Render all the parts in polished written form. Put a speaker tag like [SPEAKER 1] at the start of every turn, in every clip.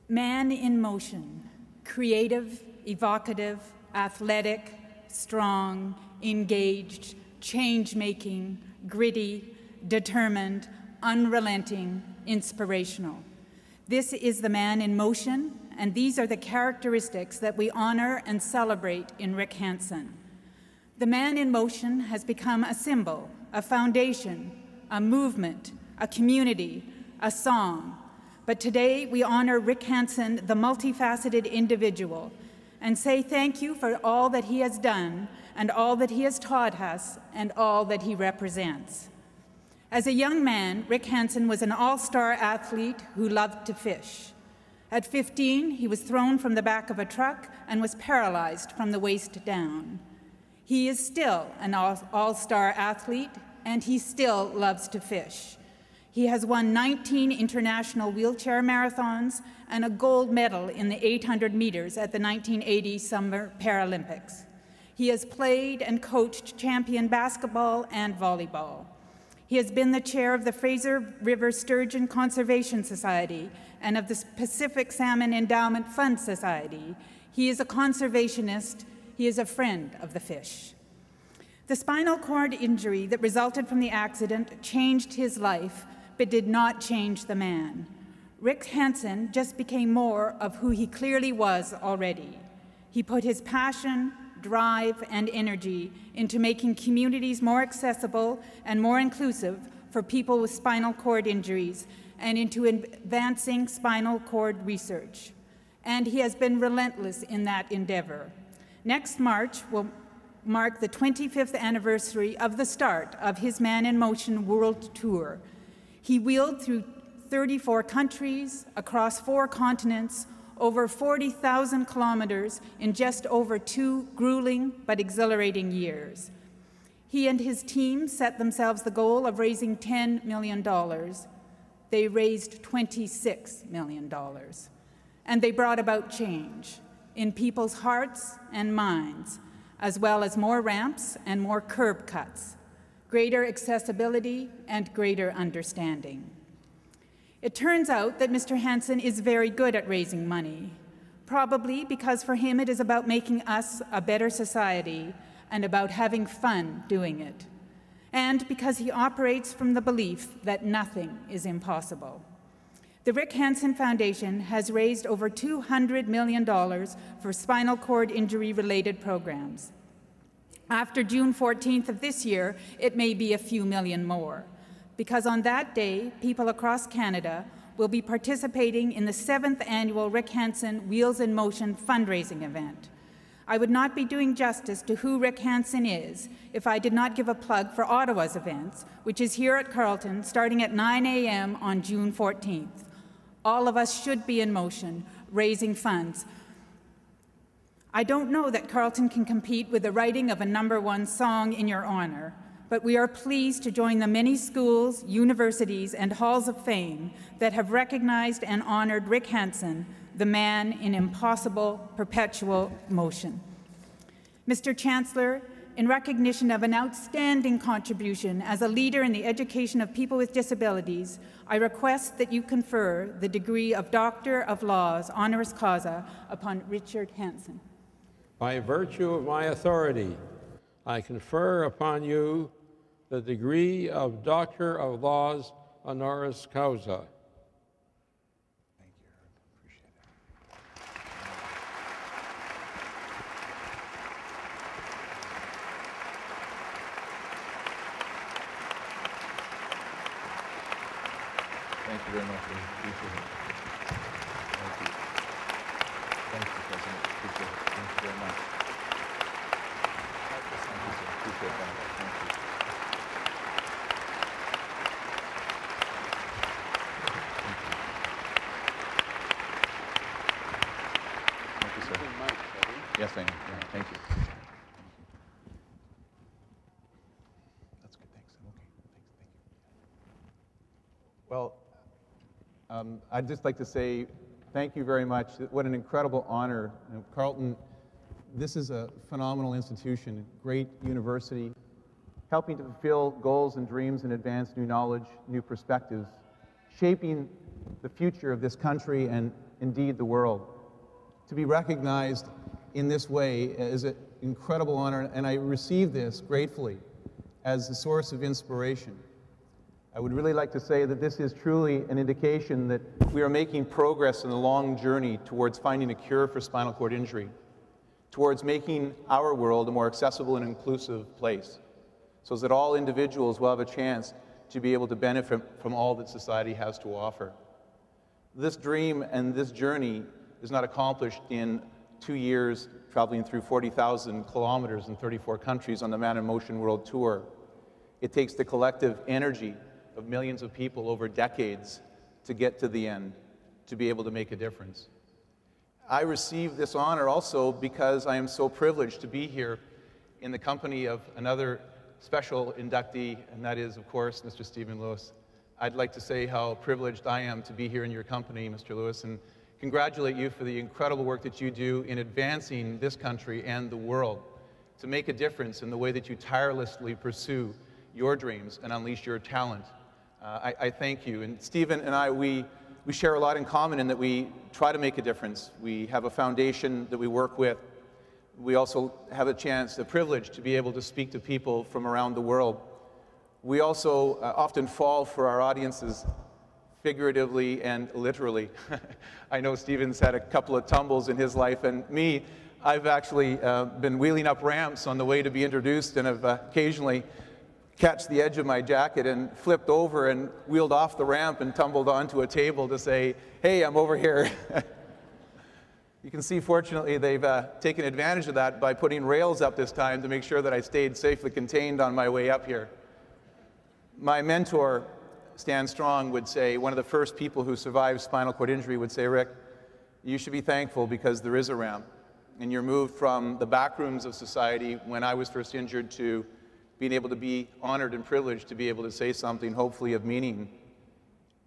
[SPEAKER 1] Man in motion, creative, evocative, athletic, strong, engaged, change-making, gritty, determined, unrelenting, inspirational. This is the man in motion, and these are the characteristics that we honor and celebrate in Rick Hansen. The man in motion has become a symbol, a foundation, a movement, a community, a song. But today we honor Rick Hansen, the multifaceted individual, and say thank you for all that he has done and all that he has taught us and all that he represents. As a young man, Rick Hansen was an all-star athlete who loved to fish. At 15, he was thrown from the back of a truck and was paralyzed from the waist down. He is still an all-star athlete, and he still loves to fish. He has won 19 international wheelchair marathons and a gold medal in the 800 meters at the 1980 Summer Paralympics. He has played and coached champion basketball and volleyball. He has been the chair of the Fraser River Sturgeon Conservation Society and of the Pacific Salmon Endowment Fund Society. He is a conservationist. He is a friend of the fish. The spinal cord injury that resulted from the accident changed his life, but did not change the man. Rick Hansen just became more of who he clearly was already. He put his passion, drive, and energy into making communities more accessible and more inclusive for people with spinal cord injuries and into advancing spinal cord research. And he has been relentless in that endeavor. Next March will mark the 25th anniversary of the start of his Man in Motion World Tour. He wheeled through 34 countries, across 4 continents, over 40,000 kilometers in just over 2 grueling but exhilarating years. He and his team set themselves the goal of raising $10 million. They raised $26 million. And they brought about change in people's hearts and minds, as well as more ramps and more curb cuts, greater accessibility and greater understanding. It turns out that Mr. Hansen is very good at raising money, probably because for him it is about making us a better society and about having fun doing it, and because he operates from the belief that nothing is impossible. The Rick Hansen Foundation has raised over $200 million for spinal cord injury-related programs. After June 14th of this year, it may be a few million more, because on that day, people across Canada will be participating in the 7th annual Rick Hansen Wheels in Motion fundraising event. I would not be doing justice to who Rick Hansen is if I did not give a plug for Ottawa's events, which is here at Carleton starting at 9 a.m. on June 14th. All of us should be in motion, raising funds. I don't know that Carleton can compete with the writing of a #1 song in your honor, but we are pleased to join the many schools, universities, and halls of fame that have recognized and honored Rick Hansen, the man in impossible, perpetual motion. Mr. Chancellor, in recognition of an outstanding contribution as a leader in the education of people with disabilities, I request that you confer the degree of Doctor of Laws honoris causa upon Richard Hansen.
[SPEAKER 2] By virtue of my authority, I confer upon you the degree of Doctor of Laws honoris causa.
[SPEAKER 3] Thank you, Herb. Appreciate that. Thank you very much. Appreciate it. Thank you. Thank you, President. Appreciate it. Thank you very much. Appreciate that. Thank you. Thank you, sir. Yes, I am. Yeah, thank you. That's good. Thanks. I'm okay. Thanks. Thank you. Well, I'd just like to say thank you very much. What an incredible honor. Carleton, this is a phenomenal institution, great university, helping to fulfill goals and dreams and advance new knowledge, new perspectives, shaping the future of this country and indeed the world. To be recognized in this way is an incredible honor, and I receive this gratefully as a source of inspiration. I would really like to say that this is truly an indication that we are making progress in the long journey towards finding a cure for spinal cord injury, towards making our world a more accessible and inclusive place, so that all individuals will have a chance to be able to benefit from all that society has to offer. This dream and this journey is not accomplished in 2 years traveling through 40,000 kilometers in 34 countries on the Man in Motion World Tour. It takes the collective energy of millions of people over decades to get to the end, to be able to make a difference. I receive this honor also because I am so privileged to be here in the company of another special inductee, and that is, of course, Mr. Stephen Lewis. I'd like to say how privileged I am to be here in your company, Mr. Lewis, and congratulate you for the incredible work that you do in advancing this country and the world to make a difference in the way that you tirelessly pursue your dreams and unleash your talent. I thank you. And Stephen and I, we share a lot in common in that we try to make a difference. We have a foundation that we work with. We also have a chance, the privilege, to be able to speak to people from around the world. We also often fall for our audiences figuratively and literally. I know Stephen's had a couple of tumbles in his life, and me, I've actually been wheeling up ramps on the way to be introduced, and have occasionally catch the edge of my jacket and flipped over and wheeled off the ramp and tumbled onto a table to say, hey, I'm over here. You can see, fortunately, they've taken advantage of that by putting rails up this time to make sure that I stayed safely contained on my way up here. My mentor, Stan Strong, would say, one of the first people who survived spinal cord injury would say, Rick, you should be thankful because there is a ramp. And you're moved from the back rooms of society when I was first injured to being able to be honored and privileged to be able to say something hopefully of meaning.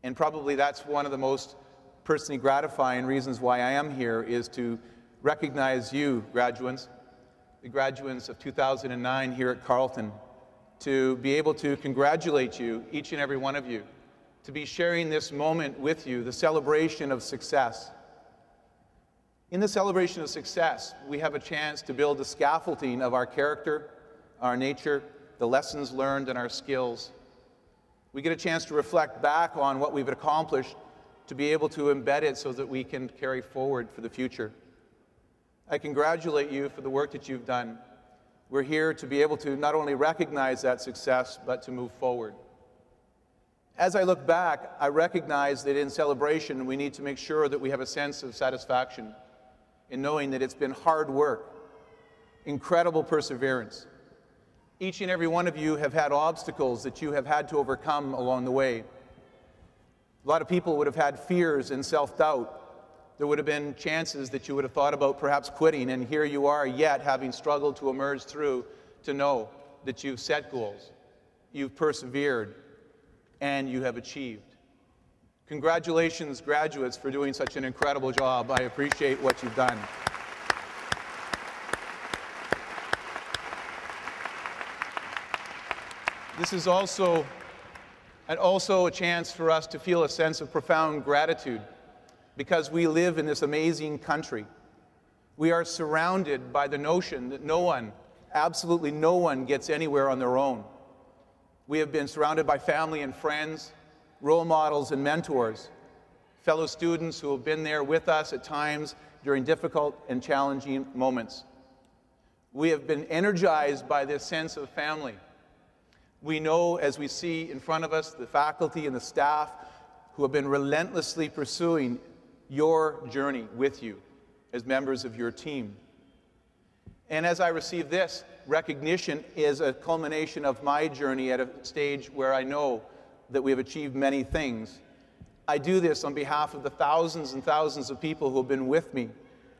[SPEAKER 3] And probably that's one of the most personally gratifying reasons why I am here, is to recognize you, graduates, the graduates of 2009 here at Carleton, to be able to congratulate you, each and every one of you, to be sharing this moment with you, the celebration of success. In the celebration of success, we have a chance to build the scaffolding of our character, our nature, the lessons learned, and our skills. We get a chance to reflect back on what we've accomplished, to be able to embed it so that we can carry forward for the future. I congratulate you for the work that you've done. We're here to be able to not only recognize that success, but to move forward. As I look back, I recognize that in celebration, we need to make sure that we have a sense of satisfaction in knowing that it's been hard work, incredible perseverance. Each and every one of you have had obstacles that you have had to overcome along the way. A lot of people would have had fears and self-doubt. There would have been chances that you would have thought about perhaps quitting, and here you are yet having struggled to emerge through, to know that you've set goals, you've persevered, and you have achieved. Congratulations, graduates, for doing such an incredible job. I appreciate what you've done. This is also a chance for us to feel a sense of profound gratitude, because we live in this amazing country. We are surrounded by the notion that no one, absolutely no one, gets anywhere on their own. We have been surrounded by family and friends, role models and mentors, fellow students who have been there with us at times during difficult and challenging moments. We have been energized by this sense of family. We know, as we see in front of us, the faculty and the staff who have been relentlessly pursuing your journey with you as members of your team. And as I receive this, recognition is a culmination of my journey at a stage where I know that we have achieved many things. I do this on behalf of the thousands and thousands of people who have been with me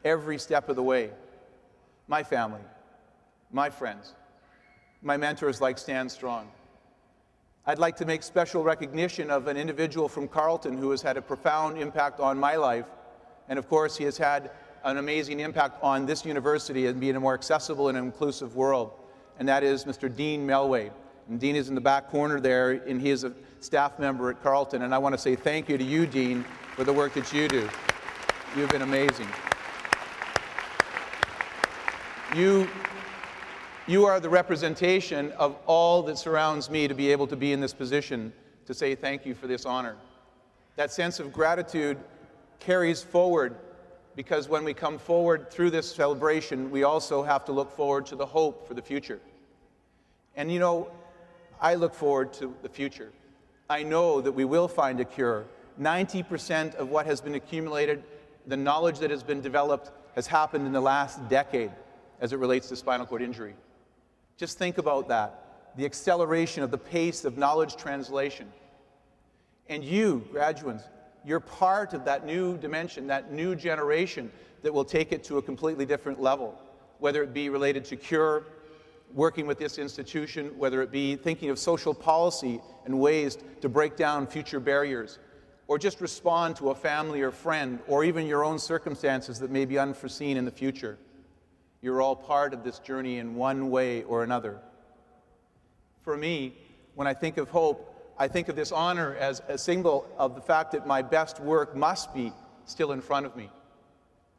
[SPEAKER 3] every step of the way. My family, my friends, my mentors like Stan Strong. I'd like to make special recognition of an individual from Carleton who has had a profound impact on my life, and of course he has had an amazing impact on this university and being a more accessible and inclusive world, and that is Mr. Dean Melway. And Dean is in the back corner there, and he is a staff member at Carleton, and I want to say thank you to you, Dean, for the work that you do. You've been amazing. You are the representation of all that surrounds me to be able to be in this position to say thank you for this honor. That sense of gratitude carries forward because when we come forward through this celebration, we also have to look forward to the hope for the future. And you know, I look forward to the future. I know that we will find a cure. 90% of what has been accumulated, the knowledge that has been developed, has happened in the last decade as it relates to spinal cord injury. Just think about that, the acceleration of the pace of knowledge translation. And you, graduates, you're part of that new dimension, that new generation that will take it to a completely different level, whether it be related to cure, working with this institution, whether it be thinking of social policy and ways to break down future barriers, or just respond to a family or friend, or even your own circumstances that may be unforeseen in the future. You're all part of this journey in one way or another. For me, when I think of hope, I think of this honor as a symbol of the fact that my best work must be still in front of me.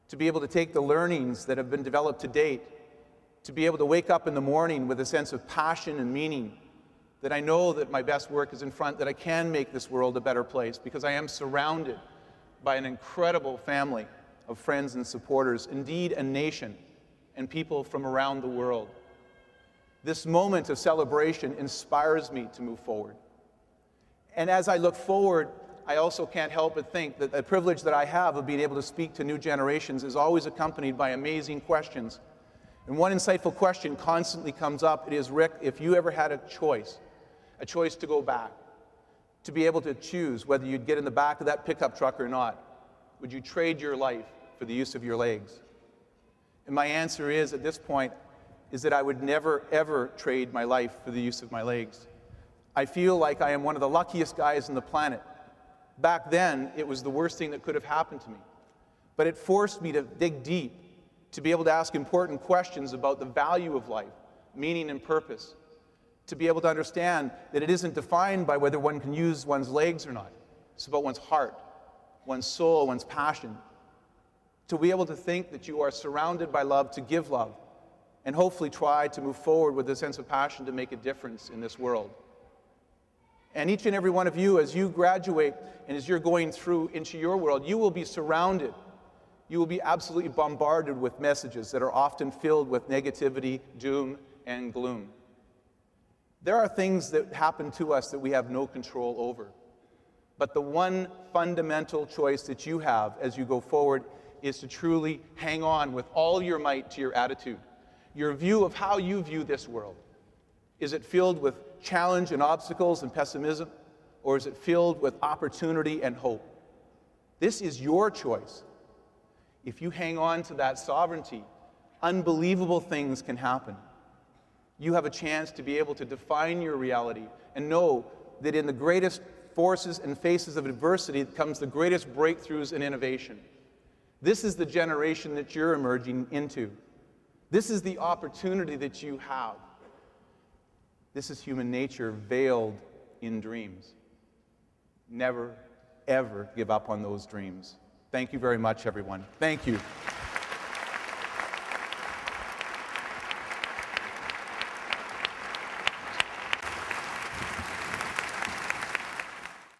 [SPEAKER 3] To be able to take the learnings that have been developed to date, to be able to wake up in the morning with a sense of passion and meaning, that I know that my best work is in front, that I can make this world a better place because I am surrounded by an incredible family of friends and supporters, indeed a nation, and people from around the world. This moment of celebration inspires me to move forward. And as I look forward, I also can't help but think that the privilege that I have of being able to speak to new generations is always accompanied by amazing questions. And one insightful question constantly comes up. It is, Rick, if you ever had a choice to go back, to be able to choose whether you'd get in the back of that pickup truck or not, would you trade your life for the use of your legs? And my answer is, at this point, is that I would never, ever trade my life for the use of my legs. I feel like I am one of the luckiest guys on the planet. Back then, it was the worst thing that could have happened to me. But it forced me to dig deep, to be able to ask important questions about the value of life, meaning and purpose, to be able to understand that it isn't defined by whether one can use one's legs or not. It's about one's heart, one's soul, one's passion. To be able to think that you are surrounded by love, to give love, and hopefully try to move forward with a sense of passion to make a difference in this world. And each and every one of you, as you graduate and as you're going through into your world, you will be surrounded. You will be absolutely bombarded with messages that are often filled with negativity, doom, and gloom. There are things that happen to us that we have no control over. But the one fundamental choice that you have as you go forward is to truly hang on with all your might to your attitude, your view of how you view this world. Is it filled with challenge and obstacles and pessimism, or is it filled with opportunity and hope? This is your choice. If you hang on to that sovereignty, unbelievable things can happen. You have a chance to be able to define your reality and know that in the greatest forces and faces of adversity comes the greatest breakthroughs and innovation. This is the generation that you're emerging into. This is the opportunity that you have. This is human nature veiled in dreams. Never, ever give up on those dreams. Thank you very much, everyone. Thank you.